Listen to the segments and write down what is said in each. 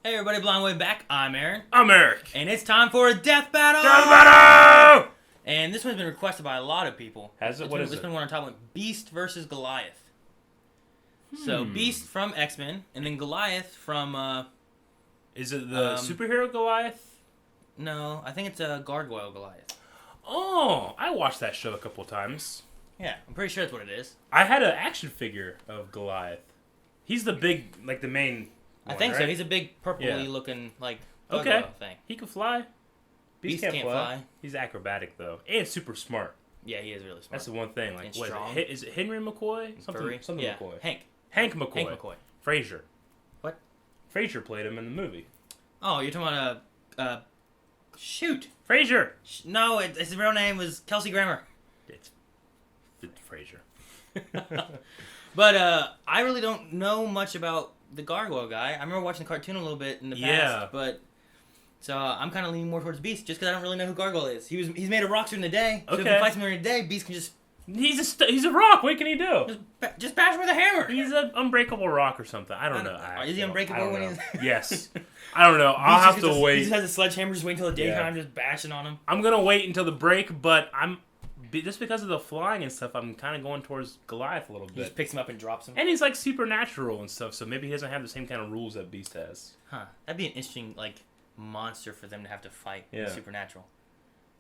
Hey everybody, Blind Way back. I'm Aaron. I'm Eric. And it's time for a death battle! Death battle! And this one's been requested by a lot of people. Has it? What is it? It's been one on top one. Beast versus Goliath. So Beast from X-Men, and then Goliath from... Is it the superhero Goliath? No, I think it's a Gargoyle Goliath. Oh, I watched that show a couple times. Yeah, I'm pretty sure that's what it is. I had an action figure of Goliath. He's the big, like the main I one, think right? so. He's a big purpley looking, like, Okay. gargoyle thing. He can fly. Beast can't fly. He's acrobatic, though. And super smart. Yeah, he is really smart. That's the one thing. Like, And what strong. is it? Henry McCoy? Something yeah. McCoy. Hank McCoy. Hank McCoy. Frazier. What? Frazier played him in the movie. Oh, you're talking about, shoot. Frazier! No, his real name was Kelsey Grammer. It's Frazier. But I really don't know much about the Gargoyle guy. I remember watching the cartoon a little bit in the past, but so I'm kind of leaning more towards Beast just because I don't really know who Gargoyle is. He's made a rock suit in a day. So if he fights me in a day, Beast can just He's a rock. What can he do? just bash him with a hammer. He's an unbreakable rock or something. I don't know. Is he unbreakable when he's? Yes. I don't know. I'll have to wait. He just has a sledgehammer. Just wait until the daytime, just bashing on him. I'm gonna wait until the break, but just because of the flying and stuff, I'm kind of going towards Goliath a little bit. He just picks him up and drops him. And he's like supernatural and stuff, so maybe he doesn't have the same kind of rules that Beast has. Huh? That'd be an interesting monster for them to have to fight. Yeah. Supernatural.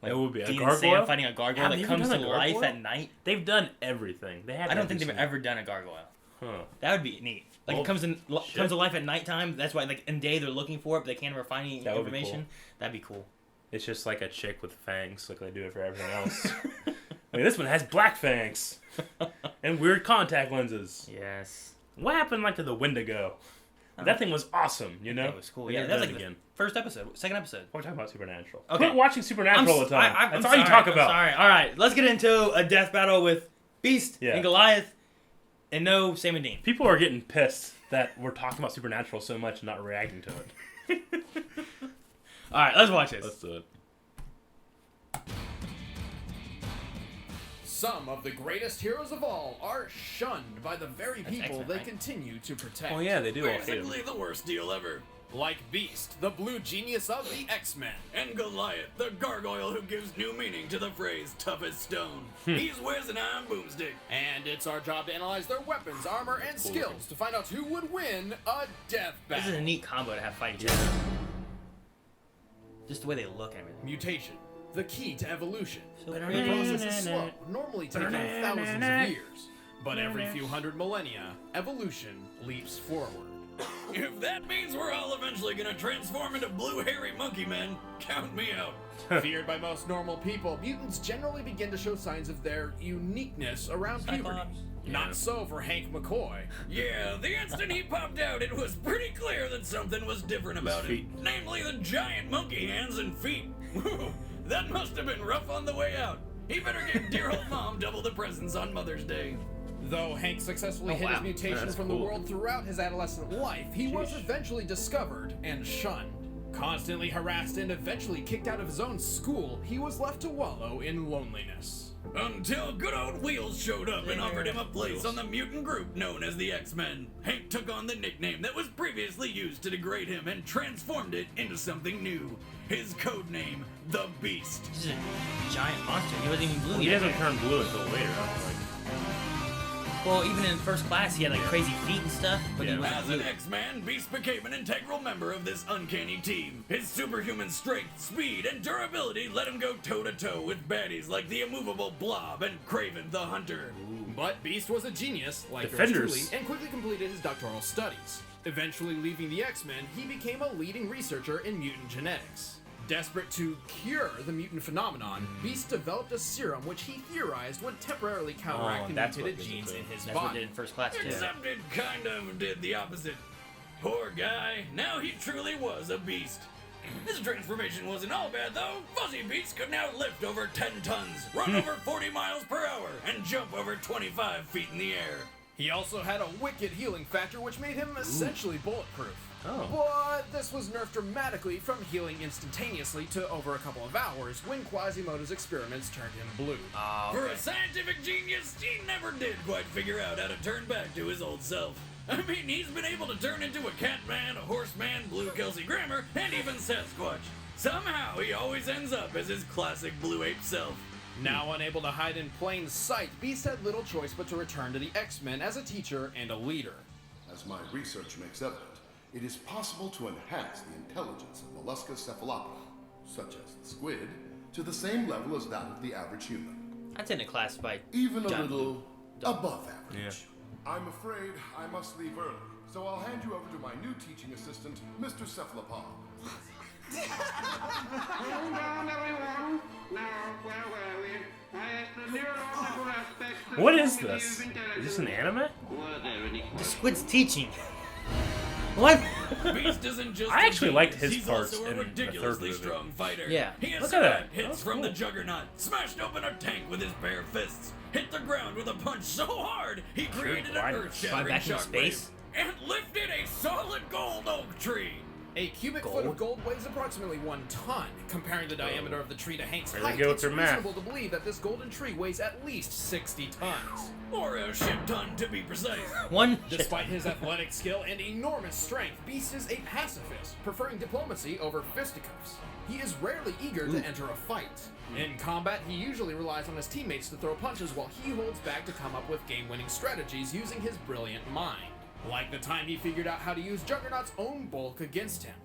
It would be a Dean gargoyle. and Sam fighting a gargoyle Have that they comes done to a life gargoyle? at night. They've done everything. I don't think they've ever done a gargoyle. Huh. That would be neat. Like it comes to life at nighttime. That's why like in day they're looking for it, but they can't ever find any information. Cool. That'd be cool. It's just like a chick with fangs, like they do it for everything else. I mean, this one has black fangs and weird contact lenses. Yes. What happened to the Wendigo? That thing was awesome, you know? That was cool. Yeah, that was like the first episode, second episode. We're talking about Supernatural. Okay. Quit watching Supernatural all the time. That's all sorry, you talk about. Sorry. All right, let's get into a death battle with Beast and Goliath, and no Sam and Dean. People are getting pissed that we're talking about Supernatural so much and not reacting to it. All right, let's watch this. Let's do it. Some of the greatest heroes of all are shunned by the very people they continue to protect. Oh yeah, they do all hate Basically him. the worst deal ever. Like Beast, the blue genius of the X-Men. And Goliath, the gargoyle who gives new meaning to the phrase tough as stone. He's Wiz and I'm Boomstick. And it's our job to analyze their weapons, armor, and skills to find out who would win a death This is battle. a neat combo to have fight each other. Just the way they look and everything. Mutation, the key to evolution. So The process is slow, normally taking thousands of years. But every few hundred millennia, evolution leaps forward. If that means we're all eventually gonna transform into blue hairy monkey men, count me out. Feared by most normal people, mutants generally begin to show signs of their uniqueness around puberty. Not so for Hank McCoy. Yeah, the instant he popped out, it was pretty clear that something was different about him. Namely the giant monkey hands and feet. That must have been rough on the way out. He better give dear old mom double the presents on Mother's Day. Though Hank successfully hid his mutation from the world throughout his adolescent life, he was eventually discovered and shunned. Constantly harassed and eventually kicked out of his own school, he was left to wallow in loneliness. Until good old Wheels showed up and offered him a place on the mutant group known as the X-Men. Hank took on the nickname that was previously used to degrade him and transformed it into something new. His code name, the Beast. This is a giant monster. He wasn't even blue He yet. doesn't turn blue until later. Well, even in first class, he had like crazy feet and stuff. But he Yeah. wasn't As blue. an X-Man, Beast became an integral member of this uncanny team. His superhuman strength, speed, and durability let him go toe-to-toe with baddies like the immovable Blob and Kraven the Hunter. But Beast was a genius, like Defenders. yours truly, and quickly completed his doctoral studies. Eventually leaving the X-Men, he became a leading researcher in mutant genetics. Desperate to cure the mutant phenomenon, Beast developed a serum which he theorized would temporarily counteract the that's what mutated gives it genes to in him. his That's what body. they did in first class too. Except it kind of did the opposite. Poor guy, now he truly was a beast. His transformation wasn't all bad though. Fuzzy Beast could now lift over 10 tons, run over 40 miles per hour, and jump over 25 feet in the air. He also had a wicked healing factor which made him essentially bulletproof. Oh. But this was nerfed dramatically from healing instantaneously to over a couple of hours when Quasimodo's experiments turned him blue. For a scientific genius, he never did quite figure out how to turn back to his old self. I mean, he's been able to turn into a Catman, a Horseman, Blue Kelsey Grammer, and even Sasquatch. Somehow, he always ends up as his classic Blue Ape self. Now unable to hide in plain sight, Beast had little choice but to return to the X-Men as a teacher and a leader. As my research makes evident, it is possible to enhance the intelligence of mollusca cephalopoda, such as the squid, to the same level as that of the average human. That's in a class by Even a little above average. Yeah. I'm afraid I must leave early, so I'll hand you over to my new teaching assistant, Mr. Cephalopod. Hold on, everyone. Now, where were we? I asked the neurological aspects of What is cognitive this? Is intelligence. this an anime? Were there any the squid's teaching. What? Beast isn't just I actually a liked genius, his he's parts also in a the ridiculously third movie. strong fighter. Yeah. He has Look at that. hits That's from the cool. Juggernaut, smashed open a tank with his bare fists, hit the ground with a punch so hard he created an Fly earth-shattering back in shockwave, space? and lifted a solid gold oak tree. A cubic foot of gold weighs approximately 1 ton. Comparing the diameter of the tree to Hank's There they height, go with it's their math. reasonable to believe that this golden tree weighs at least 60 tons. Or a shit ton, to be precise. One. Despite his athletic skill and enormous strength, Beast is a pacifist, preferring diplomacy over fisticuffs. He is rarely eager to enter a fight. In combat, he usually relies on his teammates to throw punches while he holds back to come up with game-winning strategies using his brilliant mind. Like the time he figured out how to use Juggernaut's own bulk against him.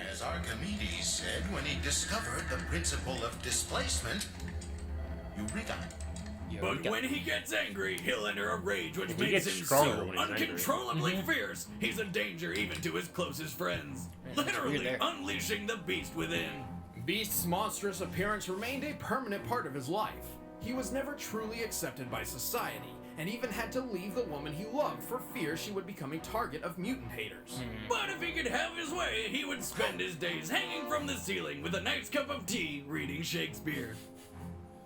As Archimedes said when he discovered the principle of displacement, Eureka. But when he gets angry, he'll enter a rage which He makes gets him stronger so when he's angry. uncontrollably fierce, he's a danger even to his closest friends. Literally there. unleashing the beast within. Beast's monstrous appearance remained a permanent part of his life. He was never truly accepted by society, and even had to leave the woman he loved for fear she would become a target of mutant haters. But if he could have his way, he would spend his days hanging from the ceiling with a nice cup of tea reading Shakespeare.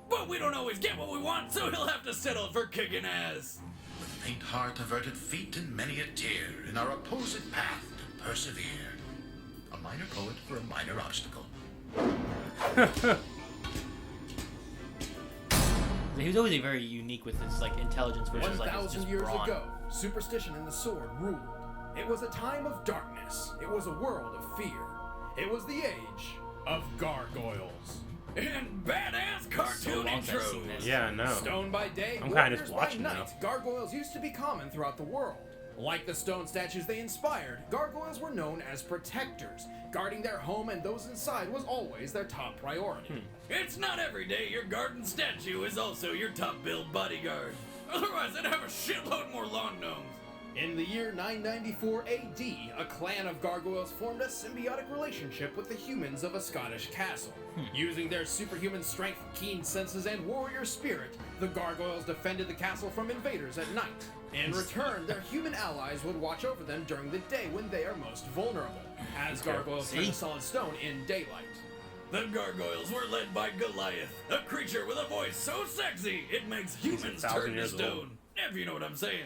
But we don't always get what we want, so he'll have to settle for kicking ass. With faint heart, averted feet, and many a tear, in our opposite path to persevere. A minor poet for a minor obstacle. He was always very unique with his like intelligence versus like his 1,000 just years brawn. ago, superstition and the sword ruled. It was a time of darkness. It was a world of fear. It was the age of gargoyles. And badass So cartoon long since I've seen intros. this. Yeah, no. Stone by day, I'm kinda warriors just by watching night, now. gargoyles used to be common throughout the world. Like the stone statues they inspired, gargoyles were known as protectors. Guarding their home and those inside was always their top priority. It's not every day your garden statue is also your top-billed bodyguard. Otherwise, I'd have a shitload more lawn gnomes. In the year 994 AD, a clan of gargoyles formed a symbiotic relationship with the humans of a Scottish castle. Using their superhuman strength, keen senses, and warrior spirit, the gargoyles defended the castle from invaders at night. In return, their human allies would watch over them during the day when they are most vulnerable, as gargoyles turn to solid stone in daylight. The gargoyles were led by Goliath, a creature with a voice so sexy it makes humans 1,000 turn to years old. stone. If you know what I'm saying.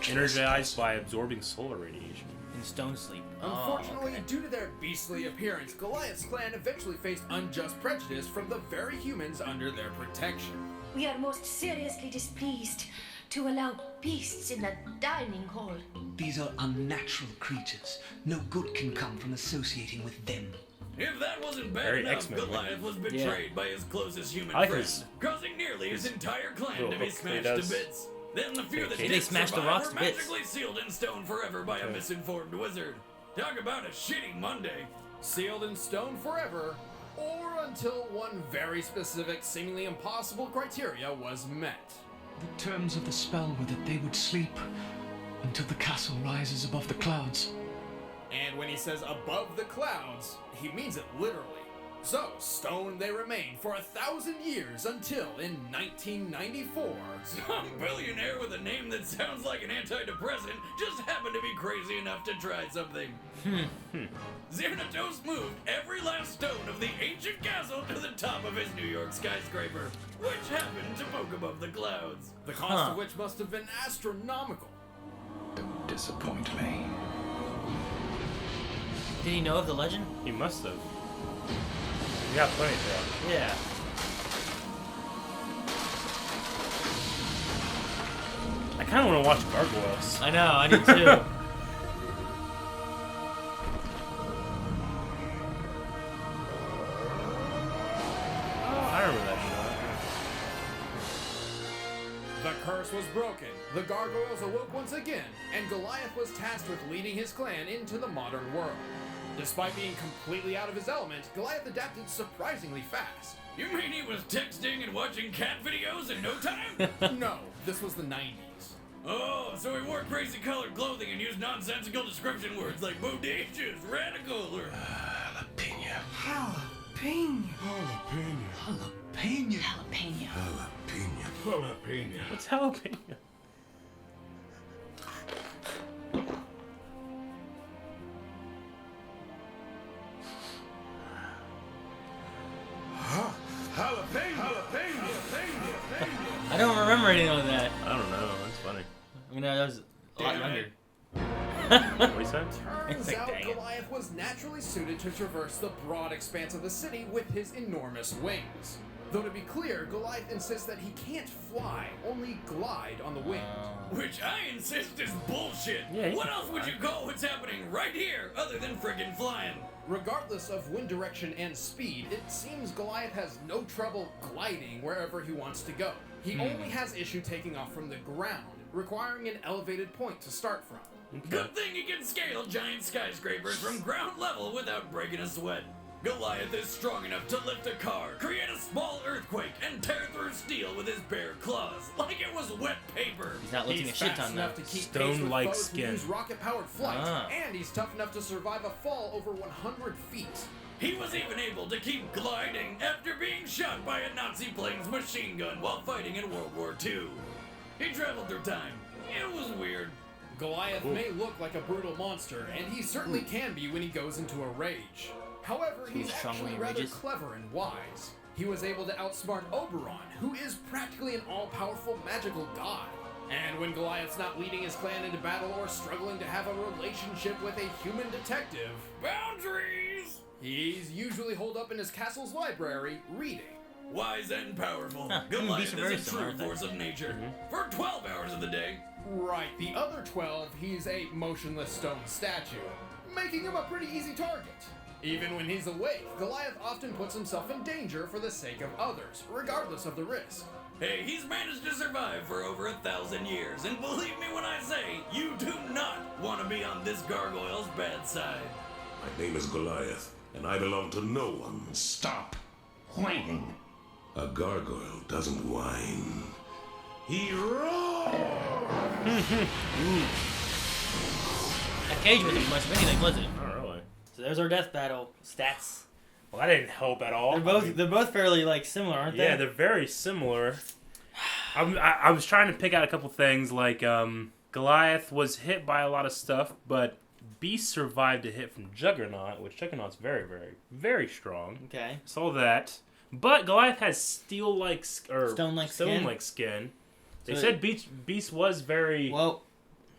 Energized by absorbing solar radiation. In stone sleep. Unfortunately, Oh, okay. due to their beastly appearance, Goliath's clan eventually faced unjust prejudice from the very humans under their protection. We are most seriously displeased to allow beasts in the dining hall. These are unnatural creatures. No good can come from associating with them. If that wasn't bad Very enough, X-Men, Goliath was betrayed by his closest human I like friend, his- causing nearly his entire clan little to be hook that he smashed does. to bits. Then the few that They did smashed the survive rocks were to bits. magically sealed in stone forever by a misinformed wizard. Talk about a shitty Monday. Sealed in stone forever, or until one very specific, seemingly impossible criteria was met. The terms of the spell were that they would sleep until the castle rises above the clouds. And when he says above the clouds, he means it literally. So, stone they remained for 1,000 years until in 1994. Some billionaire with a name that sounds like an antidepressant just happened to be crazy enough to try something. Xanatos moved every last stone of the ancient castle to the top of his New York skyscraper, which happened to poke above the clouds. The cost of which must have been astronomical. Don't disappoint me. Did he know of the legend? He must have. We got plenty of Yeah. that. I kind of want to watch Gargoyles. I know, I do too. I remember that shot. The curse was broken. The gargoyles awoke once again, and Goliath was tasked with leading his clan into the modern world. Despite being completely out of his element, Goliath adapted surprisingly fast. You mean he was texting and watching cat videos in no time? No, this was the 90s. Oh, so he wore crazy colored clothing and used nonsensical description words like bodacious, radical, or... Jalapeno. Jalapeno. Jalapeno. Jalapeno. Jalapeno. What's jalapeno? I don't remember anything like that. I don't know. That's funny. I mean, I was a lot younger. What do you say? Turns out Dang it. Goliath was naturally suited to traverse the broad expanse of the city with his enormous wings. Though to be clear, Goliath insists that he can't fly, only glide on the wind. Which I insist is bullshit. Yeah, What else would you call what's happening right here other than friggin' flying? Regardless of wind direction and speed, it seems Goliath has no trouble gliding wherever he wants to go. He only has issue taking off from the ground, requiring an elevated point to start from. Good thing he can scale giant skyscrapers from ground level without breaking a sweat. Goliath is strong enough to lift a car, create a small earthquake, and tear through steel with his bare claws, like it was wet paper. He's not lifting He's a shit fast ton though. enough to keep pace with Stone-like foes who skin. use rocket-powered flight, Ah. and he's tough enough to survive a fall over 100 feet. He was even able to keep gliding after being shot by a Nazi plane's machine gun while fighting in World War II. He traveled through time. It was weird. Goliath may look like a brutal monster, and he certainly can be when he goes into a rage. However, he's He's strong when actually he rather rages. clever and wise. He was able to outsmart Oberon, who is practically an all-powerful magical god. And when Goliath's not leading his clan into battle or struggling to have a relationship with a human detective, Boundaries! he's usually holed up in his castle's library, reading. Wise and powerful, Huh, him and Beast Goliath are very is a similar, true aren't they? force of nature. For 12 hours of the day. Right, the other 12, he's a motionless stone statue, making him a pretty easy target. Even when he's awake, Goliath often puts himself in danger for the sake of others, regardless of the risk. Hey, he's managed to survive for over 1,000 years, and believe me when I say, you do not want to be on this gargoyle's bad side. My name is Goliath, and I belong to no one. Stop whining. A gargoyle doesn't whine. He roars! That cage wasn't much of anything, was it? Not really. So there's our death battle stats. Well, that didn't help at all. They're both fairly like similar, aren't they? Yeah, they're very similar. I was trying to pick out a couple things, like Goliath was hit by a lot of stuff, but Beast survived a hit from Juggernaut, which Juggernaut's very, very, very strong. Okay. Saw that. But Goliath has stone-like skin. They So said Beast was very... Well,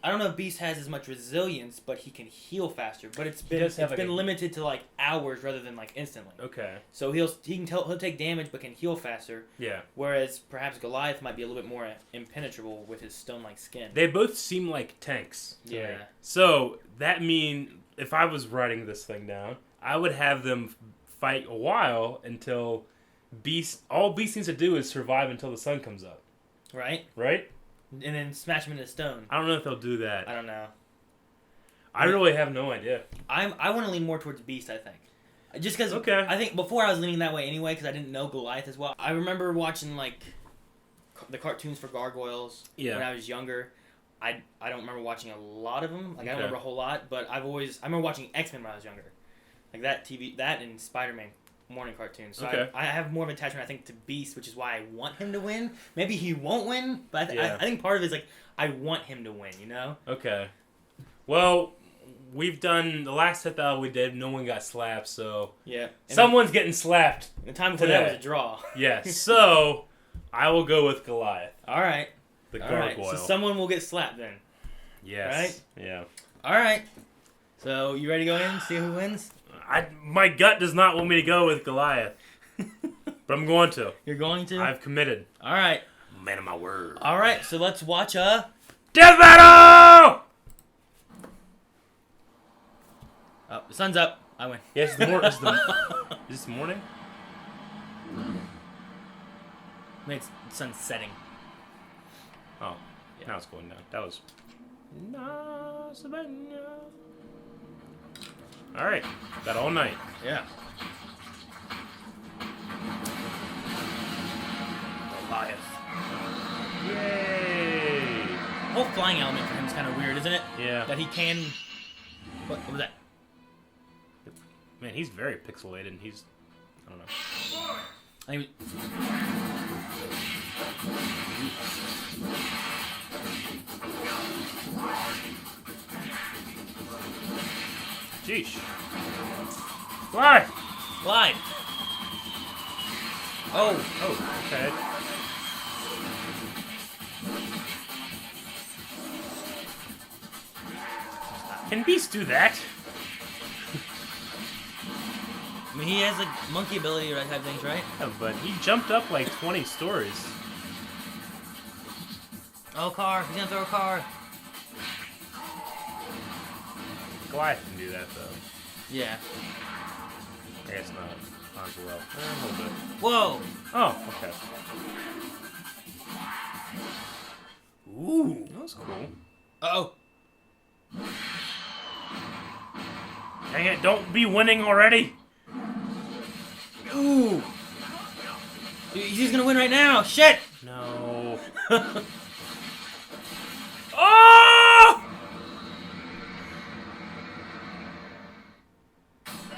I don't know if Beast has as much resilience, but he can heal faster. But it's been does have, like, been limited to like hours rather than like instantly. Okay. So he'll take damage but can heal faster. Yeah. Whereas perhaps Goliath might be a little bit more impenetrable with his stone-like skin. They both seem like tanks to me. Yeah. So that means if I was writing this thing down, I would have them fight a while until all Beast needs to do is survive until the sun comes up. Right? Right? And then smash him into stone. I don't know if they'll do that. I don't know. I really have no idea. I want to lean more towards Beast, I think. Just because Okay. I think before I was leaning that way anyway because I didn't know Goliath as well. I remember watching like the cartoons for Gargoyles when I was younger. I don't remember watching a lot of them. Like I don't remember a whole lot, but I remember watching X-Men when I was younger. Like that and Spider-Man morning cartoons. So I have more of an attachment I think to Beast, which is why I want him to win. Maybe he won't win, but I think part of it is like I want him to win, you know? Okay. Well, we've done the last hit that we did. No one got slapped, so someone's getting slapped. The time before that was a draw. Yes. So I will go with Goliath. All right. The gargoyle. So someone will get slapped then. Yes. Right? Yeah. All right. So you ready to go in and see who wins? My gut does not want me to go with Goliath, but I'm going to. You're going to? I've committed. All right. Man of my word. All right. So let's watch a Death battle! Oh, the sun's up. I win. Yes, is this the morning? I mean, it's sun's setting. Oh, yeah. Now it's going down. That was... Alright, got all night. Yeah. Goliath. Yay! The whole flying element for him is kind of weird, isn't it? Yeah. That he can... What was that? Man, he's very pixelated, and he's... I don't know. I mean... Jeesh. Why? Why? Oh. Oh, okay. Can Beast do that? I mean, he has like monkey ability or that type of things, right? Yeah, but he jumped up like 20 stories. Oh, car. He's gonna throw a car. Goliath can do that, though. Yeah. I guess not as well. A little bit. Whoa! Oh, okay. Ooh, that was cool. Uh-oh. Dang it, don't be winning already! Ooh! Dude, he's gonna win right now! Shit! No. Oh!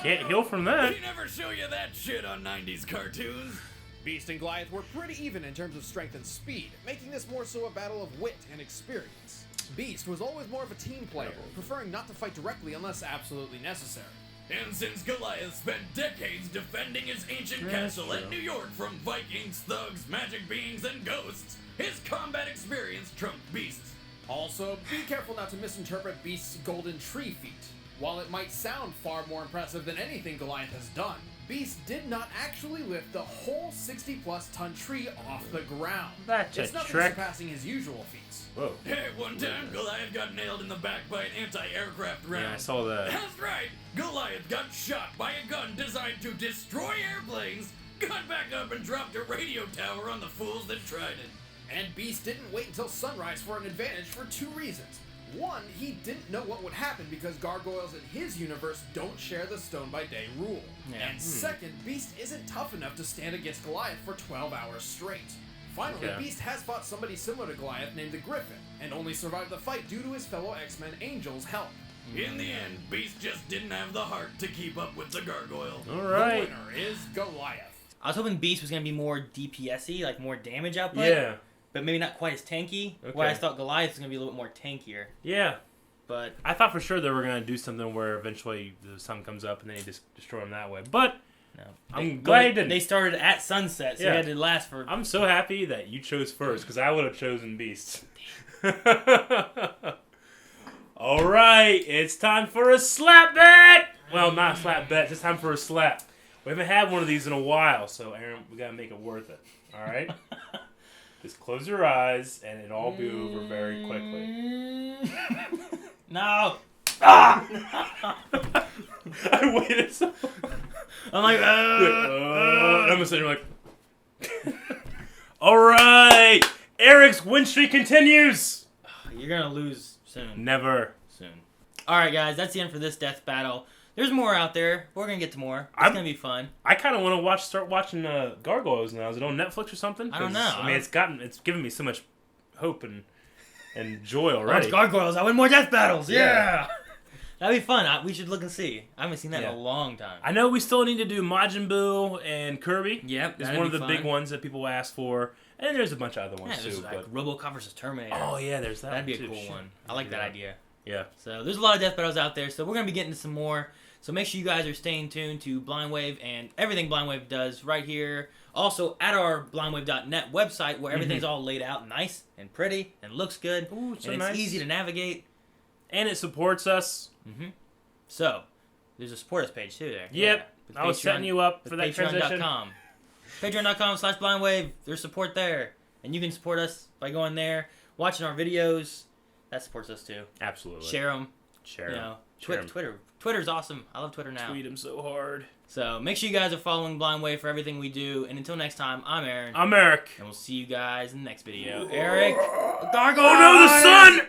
Can't heal from that. They never show you that shit on 90s cartoons. Beast and Goliath were pretty even in terms of strength and speed, making this more so a battle of wit and experience. Beast was always more of a team player, preferring not to fight directly unless absolutely necessary. And since Goliath spent decades defending his ancient castle in New York from Vikings, thugs, magic beings, and ghosts, his combat experience trumped Beast's. Also, be careful not to misinterpret Beast's golden tree feat. While it might sound far more impressive than anything Goliath has done, Beast did not actually lift the whole 60-plus ton tree off the ground. That's it's a nothing trick. surpassing his usual feats. Whoa. Hey, one time Goliath got nailed in the back by an anti-aircraft round. Yeah, I saw that. That's right! Goliath got shot by a gun designed to destroy airplanes, got back up and dropped a radio tower on the fools that tried it. And Beast didn't wait until sunrise for an advantage for two reasons. One, he didn't know what would happen because gargoyles in his universe don't share the stone by day rule. Yeah. And second, Beast isn't tough enough to stand against Goliath for 12 hours straight. Finally, Okay. Beast has fought somebody similar to Goliath named the Griffin, and only survived the fight due to his fellow X-Men Angel's help. In the end, Beast just didn't have the heart to keep up with the gargoyle. Alright. The winner is Goliath. I was hoping Beast was gonna be more DPS-y, like more damage output. Yeah. But maybe not quite as tanky. Okay. Whereas I thought Goliath was gonna be a little bit more tankier. Yeah. But I thought for sure they were going to do something where eventually the sun comes up and then you just destroy them that way. But no. I'm glad they didn't. They started at sunset, so Yeah. they had to last for... I'm so happy that you chose first, because I would have chosen Beast. Alright, it's time for a slap bet! Well, not a slap bet, it's time for a slap. We haven't had one of these in a while, so Aaron, we gotta make it worth it. Alright? Just close your eyes, and it'll all be over very quickly. No! Ah! I waited so I'm like, I'm gonna sit here like... Alright! Eric's win streak continues! You're gonna lose soon. Never. Soon. Alright, guys, that's the end for this death battle. There's more out there. We're gonna get to more. It's gonna be fun. I kind of want to start watching Gargoyles now. Is it on Netflix or something? I don't know. I mean, it's given me so much hope and joy already. Watch Gargoyles. I win more death battles. Yeah. That'd be fun. We should look and see. I haven't seen that in a long time. I know we still need to do Majin Buu and Kirby. Yep, is one of the big ones that people ask for. And there's a bunch of other ones there's too. like RoboCop versus Terminator. Oh yeah, there's that. That'd be one a too. cool one. I like that idea. Yeah. So there's a lot of death battles out there. So we're gonna be getting to some more. So make sure you guys are staying tuned to Blind Wave and everything Blind Wave does right here. Also at our blindwave.net website where everything's all laid out nice and pretty and looks good. Ooh, so and nice. it's easy to navigate. And it supports us. Mm-hmm. So there's a support us page too there. Yep. Yeah, I was setting you up for that transition. Patreon.com/blindwave. There's support there. And you can support us by going there, watching our videos, That supports us too. Absolutely. Share them. Share you them. know, Twitter. Twitter's awesome. I love Twitter now. Tweet them so hard. So make sure you guys are following Blind Way for everything we do. And until next time, I'm Aaron. I'm Eric. And we'll see you guys in the next video. Eric, Gargoyle! Oh no, the sun!